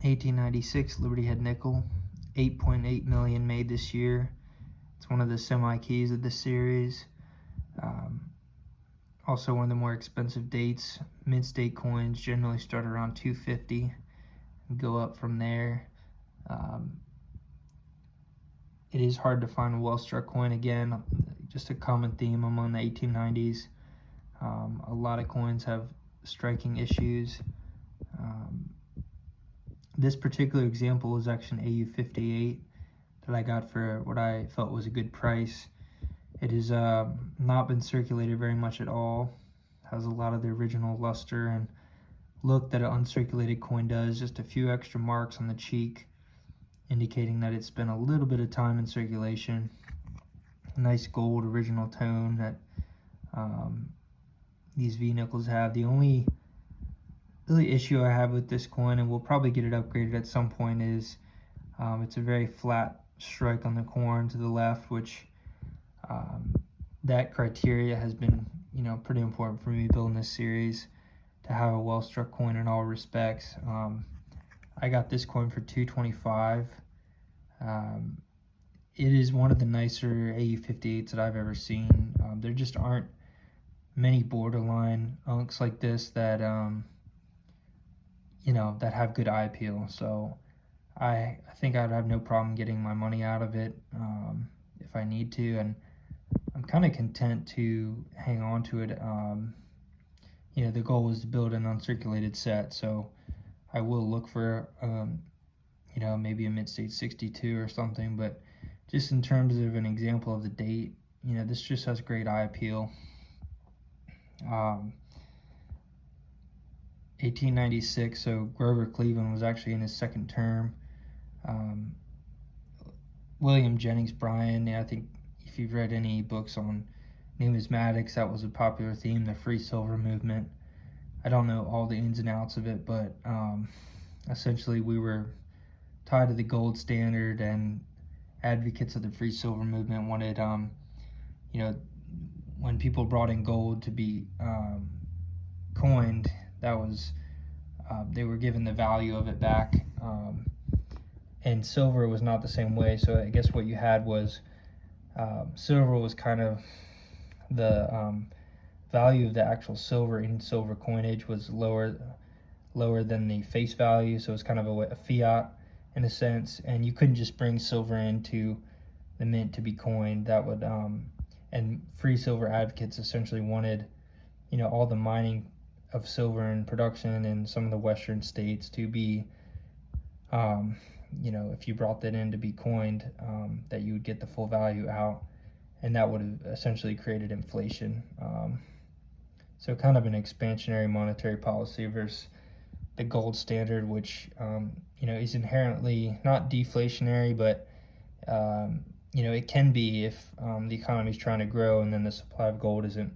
1896 Liberty Head nickel, 8.8 million made this year. It's one of the semi-keys of this series. Also one of the more expensive dates. Mid-state coins generally start around 250 and go up from there. It is hard to find a well-struck coin again, just a common theme among the 1890s. A lot of coins have striking issues. This particular example is actually an AU58 that I got for what I felt was a good price. It has not been circulated very much at all. Has a lot of the original luster and look that an uncirculated coin does, just a few extra marks on the cheek, indicating that it's spent a little bit of time in circulation. A nice gold original tone that these V nickels have. The only really issue I have with this coin, and we'll probably get it upgraded at some point, is it's a very flat strike on the corn to the left, which that criteria has been pretty important for me building this series, to have a well struck coin in all respects. I got this coin for $225. It is one of the nicer AU58s that I've ever seen. There just aren't many borderline unks like this that that have good eye appeal. So I think I'd have no problem getting my money out of it if I need to, and I'm kind of content to hang on to it. The goal is to build an uncirculated set, so I will look for maybe a mid-state 62 or something, but just in terms of an example of the date, this just has great eye appeal. 1896, so Grover Cleveland was actually in his second term. William Jennings Bryan, I think if you've read any books on numismatics, that was a popular theme, the free silver movement. I don't know all the ins and outs of it, but essentially we were tied to the gold standard, and advocates of the free silver movement wanted, when people brought in gold to be coined, that was they were given the value of it back, and silver was not the same way. So I guess what you had was silver was kind of the value of the actual silver in silver coinage was lower than the face value, so it's kind of a fiat in a sense, and you couldn't just bring silver into the mint to be coined. That would and free silver advocates essentially wanted all the mining of silver and production in some of the western states to be if you brought that in to be coined, that you would get the full value out, and that would have essentially created inflation. So kind of an expansionary monetary policy versus the gold standard, which is inherently not deflationary, but it can be if the economy is trying to grow and then the supply of gold isn't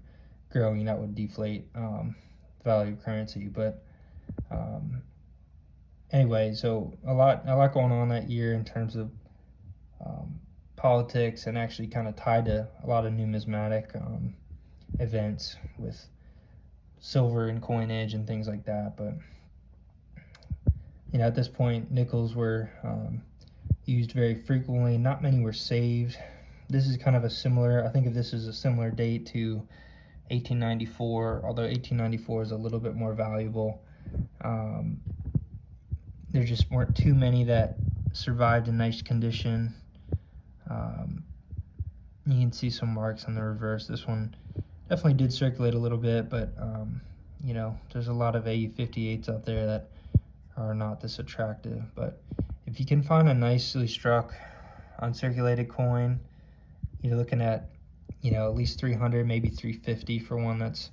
growing. That would deflate the value of currency. But anyway, so a lot going on that year in terms of politics, and actually kind of tied to a lot of numismatic events with silver and coinage and things like that. But at this point, nickels were used very frequently. Not many were saved. This is kind of a similar, I think of this as a similar date to 1894, although 1894 is a little bit more valuable. There just weren't too many that survived in nice condition. You can see some marks on the reverse. This one definitely did circulate a little bit, but there's a lot of AU58s out there that are not this attractive. But if you can find a nicely struck uncirculated coin, you're looking at at least 300, maybe 350 for one that's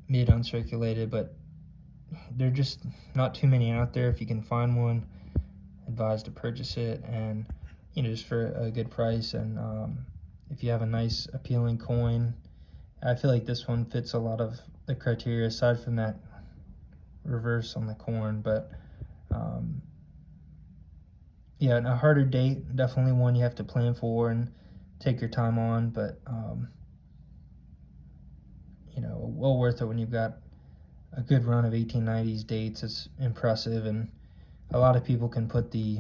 mid uncirculated, but there are just not too many out there. If you can find one, advise to purchase it, and just for a good price. And if you have a nice appealing coin, I feel like this one fits a lot of the criteria aside from that reverse on the corn. But and a harder date, definitely one you have to plan for and take your time on, but well worth it when you've got a good run of 1890s dates is impressive, and a lot of people can put the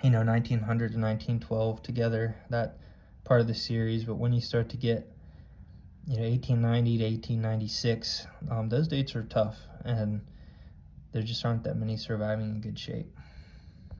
1900 to 1912 together, that part of the series. But when you start to get 1890 to 1896, those dates are tough, and there just aren't that many surviving in good shape.